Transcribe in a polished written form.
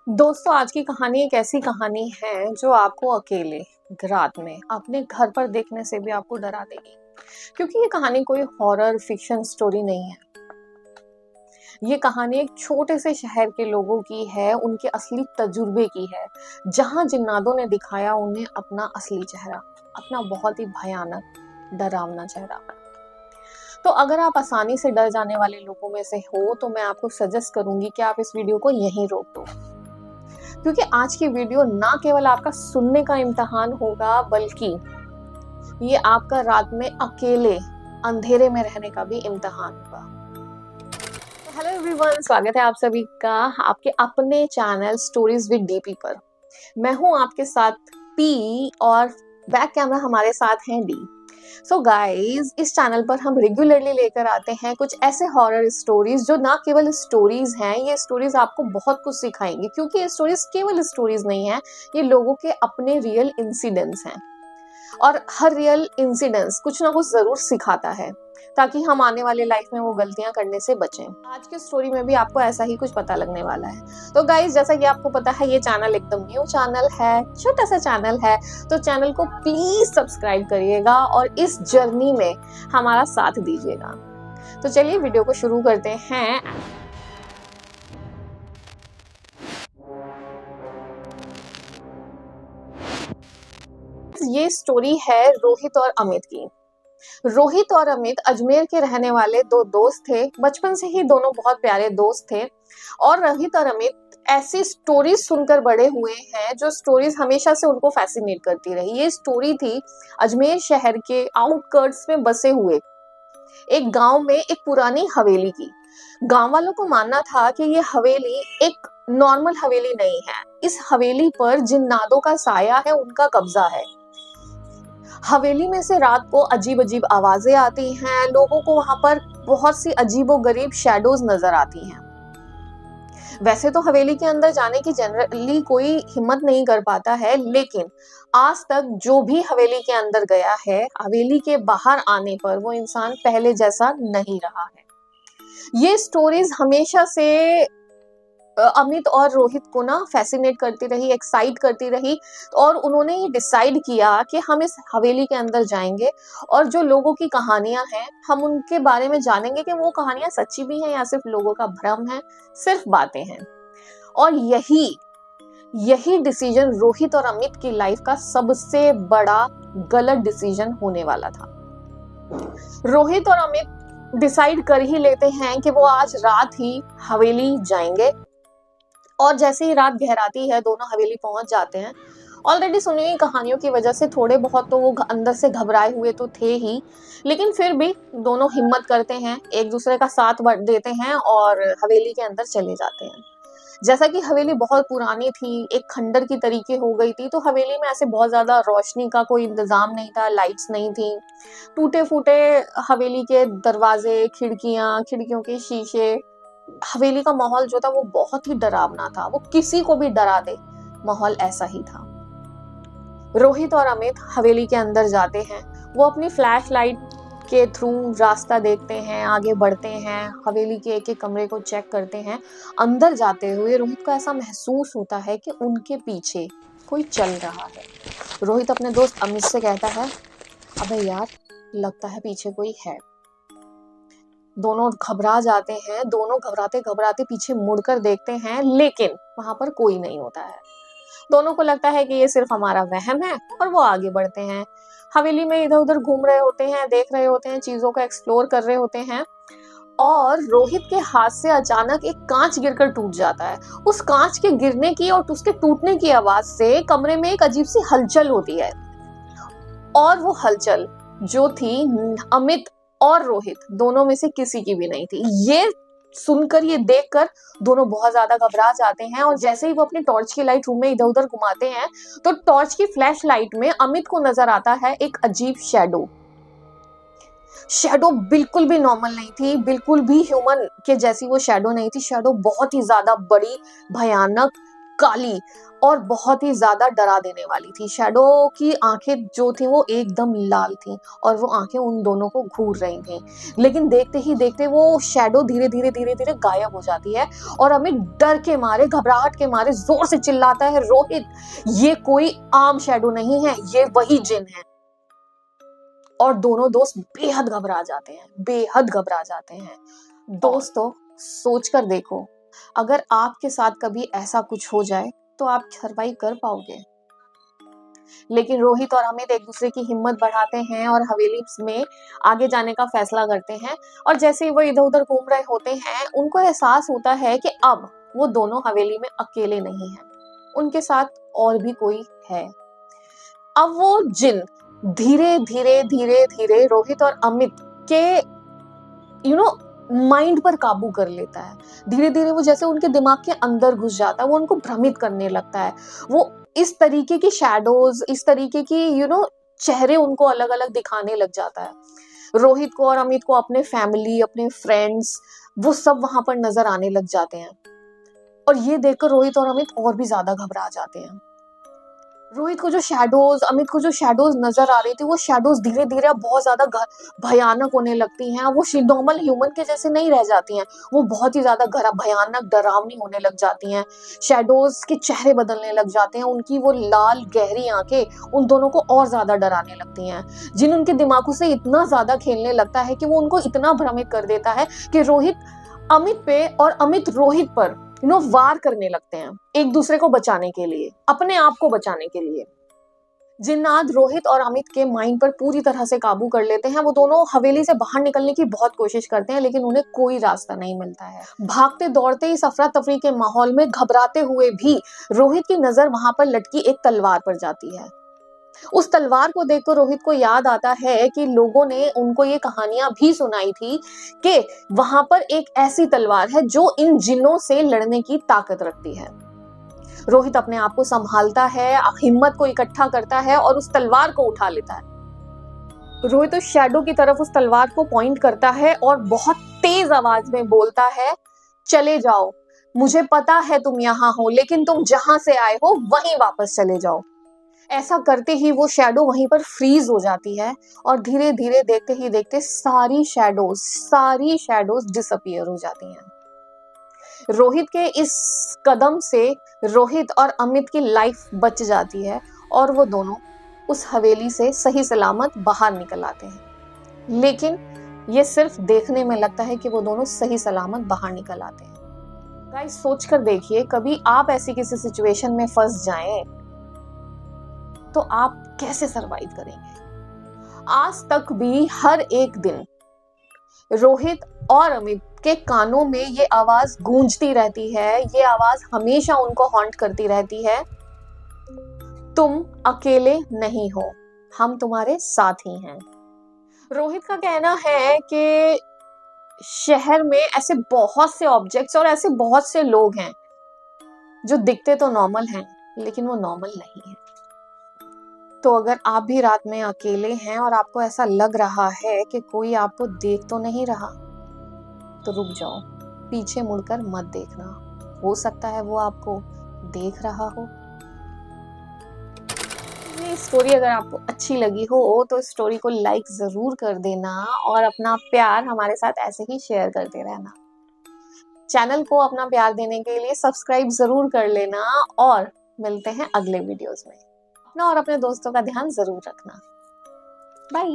दोस्तों, आज की कहानी एक ऐसी कहानी है जो आपको अकेले रात में अपने घर पर देखने से भी आपको डरा देगी। क्योंकि ये कहानी कोई हॉरर फिक्शन स्टोरी नहीं है। ये कहानी एक छोटे से शहर के लोगों की है, उनके असली तजुर्बे की है, जहां जिन्नातों ने दिखाया उन्हें अपना असली चेहरा, अपना बहुत ही भयानक डरावना चेहरा। तो अगर आप आसानी से डर जाने वाले लोगों में से हो तो मैं आपको सजेस्ट करूंगी कि आप इस वीडियो को यहीं रोक दो। क्योंकि आज की वीडियो ना केवल आपका सुनने का इम्तिहान होगा, बल्कि ये आपका रात में अकेले अंधेरे में रहने का भी इम्तिहान होगा। तो हेलो एवरीवन, स्वागत है आप सभी का आपके अपने चैनल स्टोरीज विद डीपी पर। मैं हूं आपके साथ पी और बैक कैमरा हमारे साथ हैं डी। सो गाइज, इस चैनल पर हम रेगुलरली लेकर आते हैं कुछ ऐसे हॉरर स्टोरीज जो ना केवल स्टोरीज हैं, ये स्टोरीज आपको बहुत कुछ सिखाएंगी। क्योंकि ये स्टोरीज केवल स्टोरीज नहीं है, ये लोगों के अपने रियल इंसिडेंट्स हैं और हर रियल इंसिडेंट्स कुछ ना कुछ जरूर सिखाता है, ताकि हम आने वाले लाइफ में वो गलतियां करने से बचें। आज की स्टोरी में भी आपको ऐसा ही कुछ पता लगने वाला है। तो गाइस, जैसा कि आपको पता है, ये चैनल एकदम न्यू चैनल है, छोटा सा चैनल है, तो चैनल को प्लीज सब्सक्राइब करिएगा और इस जर्नी में हमारा साथ दीजिएगा। तो चलिए वीडियो को शुरू करते हैं। ये स्टोरी है रोहित और अमित की। रोहित और अमित अजमेर के रहने वाले दो दोस्त थे। बचपन से ही दोनों बहुत प्यारे दोस्त थे और रोहित और अमित ऐसी स्टोरीज सुनकर बड़े हुए हैं जो स्टोरीज हमेशा से उनको फैसिनेट करती रही। ये स्टोरी थी अजमेर शहर के आउटस्कर्ट्स में बसे हुए एक गांव में एक पुरानी हवेली की। गांव वालों को मानना था कि ये हवेली एक नॉर्मल हवेली नहीं है। इस हवेली पर जिन्नातों का साया है, उनका कब्जा है। हवेली में से रात को अजीब अजीब आवाजें आती हैं। लोगों को वहां पर बहुत सी अजीबोगरीब शैडोज नजर आती हैं। वैसे तो हवेली के अंदर जाने की जनरली कोई हिम्मत नहीं कर पाता है, लेकिन आज तक जो भी हवेली के अंदर गया है, हवेली के बाहर आने पर वो इंसान पहले जैसा नहीं रहा है। ये स्टोरीज हमेशा से अमित और रोहित को ना फैसिनेट करती रही, एक्साइट करती रही, और उन्होंने ये डिसाइड किया कि हम इस हवेली के अंदर जाएंगे और जो लोगों की कहानियां हैं हम उनके बारे में जानेंगे कि वो कहानियां सच्ची भी हैं या सिर्फ लोगों का भ्रम है, सिर्फ बातें हैं। और यही डिसीजन रोहित और अमित की लाइफ का सबसे बड़ा गलत डिसीजन होने वाला था। रोहित और अमित डिसाइड कर ही लेते हैं कि वो आज रात ही हवेली जाएंगे। और जैसे ही रात गहराती है, दोनों हवेली पहुंच जाते हैं। ऑलरेडी सुनी हुई कहानियों की वजह से थोड़े बहुत तो वो अंदर से घबराए हुए तो थे ही, लेकिन फिर भी दोनों हिम्मत करते हैं, एक दूसरे का साथ देते हैं और हवेली के अंदर चले जाते हैं। जैसा कि हवेली बहुत पुरानी थी, एक खंडर की तरीके हो गई थी, तो हवेली में ऐसे बहुत ज्यादा रोशनी का कोई इंतजाम नहीं था, लाइट्स नहीं थी। टूटे फूटे हवेली के दरवाजे, खिड़कियों के शीशे, हवेली का माहौल जो था वो बहुत ही डरावना था। वो किसी को भी डरा दे, माहौल ऐसा ही था। रोहित और अमित हवेली के अंदर जाते हैं। वो अपनी फ्लैश लाइट के थ्रू रास्ता देखते हैं, आगे बढ़ते हैं, हवेली के एक एक कमरे को चेक करते हैं। अंदर जाते हुए रोहित को ऐसा महसूस होता है कि उनके पीछे कोई चल रहा है। रोहित अपने दोस्त अमित से कहता है, अबे यार, लगता है पीछे कोई है। दोनों घबरा जाते हैं। दोनों घबराते घबराते पीछे मुड़कर देखते हैं, लेकिन वहां पर कोई नहीं होता है। दोनों को लगता है कि ये सिर्फ हमारा वहम है और वो आगे बढ़ते हैं। हवेली में इधर उधर घूम रहे होते हैं, देख रहे होते हैं, चीजों को एक्सप्लोर कर रहे होते हैं, और रोहित के हाथ से अचानक एक कांच गिरकर टूट जाता है। उस कांच के गिरने की और उसके टूटने की आवाज से कमरे में एक अजीब सी हलचल होती है। और वो हलचल जो थी, अमित और रोहित दोनों में से किसी की भी नहीं थी। ये सुनकर, ये देखकर दोनों बहुत ज्यादा घबरा जाते हैं। और जैसे ही वो अपनी टॉर्च की लाइट रूम में इधर उधर घुमाते हैं, तो टॉर्च की फ्लैश लाइट में अमित को नजर आता है एक अजीब शैडो बिल्कुल भी नॉर्मल नहीं थी, बिल्कुल भी ह्यूमन के जैसी वो शैडो नहीं थी। शैडो बहुत ही ज्यादा बड़ी, भयानक, काली और बहुत ही ज्यादा डरा देने वाली थी। शैडो की आंखें जो थी वो एकदम लाल थी और वो आंखें उन दोनों को घूर रही थी। लेकिन देखते ही देखते वो शैडो धीरे धीरे गायब हो जाती है और अमित डर के मारे, घबराहट के मारे जोर से चिल्लाता है, रोहित ये कोई आम शैडो नहीं है, ये वही जिन है। और दोनों दोस्त बेहद घबरा जाते हैं, बेहद घबरा जाते हैं। दोस्तों सोच कर देखो, अगर आपके साथ कभी ऐसा कुछ हो जाए तो आप सर्वाइव कर पाओगे? लेकिन रोहित और अमित एक दूसरे की हिम्मत बढ़ाते हैं और हवेली में आगे जाने का फैसला करते हैं। और जैसे ही वो इधर उधर घूम रहे होते हैं, उनको एहसास होता है कि अब वो दोनों हवेली में अकेले नहीं हैं, उनके साथ और भी कोई है। अब वो जिन धीरे धीरे रोहित और अमित के माइंड पर काबू कर लेता है। धीरे धीरे वो जैसे उनके दिमाग के अंदर घुस जाता है, वो उनको भ्रमित करने लगता है। वो इस तरीके की शैडोज, इस तरीके की चेहरे उनको अलग अलग दिखाने लग जाता है। रोहित को और अमित को अपने फैमिली, अपने फ्रेंड्स, वो सब वहां पर नजर आने लग जाते हैं। और ये देखकर रोहित और अमित और भी ज्यादा घबरा जाते हैं। रोहित को जो शैडोज, अमित को जो शैडोज नजर आ रही थी, वो शैडोज धीरे धीरे अब बहुत ज्यादा भयानक होने लगती हैं। वो नॉर्मल ह्यूमन के जैसे नहीं रह जाती हैं, वो बहुत ही ज्यादा भयानक, डरावनी होने लग जाती हैं। शैडोज के चेहरे बदलने लग जाते हैं, उनकी वो लाल गहरी आंखें उन दोनों को और ज्यादा डराने लगती हैं। जिन उनके दिमागों से इतना ज्यादा खेलने लगता है कि वो उनको इतना भ्रमित कर देता है कि रोहित अमित पे और अमित रोहित पर वार करने लगते हैं, एक दूसरे को बचाने के लिए, अपने आप को बचाने के लिए। जिन्नात रोहित और अमित के माइंड पर पूरी तरह से काबू कर लेते हैं। वो दोनों हवेली से बाहर निकलने की बहुत कोशिश करते हैं, लेकिन उन्हें कोई रास्ता नहीं मिलता है। भागते दौड़ते इस अफरा तफरी के माहौल में घबराते हुए भी रोहित की नजर वहां पर लटकी एक तलवार पर जाती है। उस तलवार को देखकर रोहित को याद आता है कि लोगों ने उनको ये कहानियां भी सुनाई थी कि वहां पर एक ऐसी तलवार है जो इन जिन्नों से लड़ने की ताकत रखती है। रोहित अपने आप को संभालता है, हिम्मत को इकट्ठा करता है और उस तलवार को उठा लेता है। रोहित उस शैडो की तरफ उस तलवार को पॉइंट करता है और बहुत तेज आवाज में बोलता है, चले जाओ, मुझे पता है तुम यहाँ हो, लेकिन तुम जहां से आए हो वहीं वापस चले जाओ। ऐसा करते ही वो शैडो वहीं पर फ्रीज हो जाती है और धीरे धीरे देखते ही देखते सारी शैडोज डिसअपियर हो जाती हैं। रोहित के इस कदम से रोहित और अमित की लाइफ बच जाती है और वो दोनों उस हवेली से सही सलामत बाहर निकल आते हैं। लेकिन ये सिर्फ देखने में लगता है कि वो दोनों सही सलामत बाहर निकल आते हैं। गाइस सोच कर देखिए, कभी आप ऐसी किसी सिचुएशन में फंस जाएं तो आप कैसे सरवाइव करेंगे? आज तक भी हर एक दिन रोहित और अमित के कानों में ये आवाज गूंजती रहती है, ये आवाज हमेशा उनको हॉन्ट करती रहती है, तुम अकेले नहीं हो, हम तुम्हारे साथ ही हैं। रोहित का कहना है कि शहर में ऐसे बहुत से ऑब्जेक्ट्स और ऐसे बहुत से लोग हैं जो दिखते तो नॉर्मल हैं, लेकिन वो नॉर्मल नहीं है। तो अगर आप भी रात में अकेले हैं और आपको ऐसा लग रहा है कि कोई आपको देख तो नहीं रहा, तो रुक जाओ, पीछे मुड़कर मत देखना, हो सकता है वो आपको देख रहा हो। ये स्टोरी अगर आपको अच्छी लगी हो तो स्टोरी को लाइक जरूर कर देना और अपना प्यार हमारे साथ ऐसे ही शेयर करते रहना। चैनल को अपना प्यार देने के लिए सब्सक्राइब जरूर कर लेना और मिलते हैं अगले वीडियोस में। अपना और अपने दोस्तों का ध्यान जरूर रखना। बाय।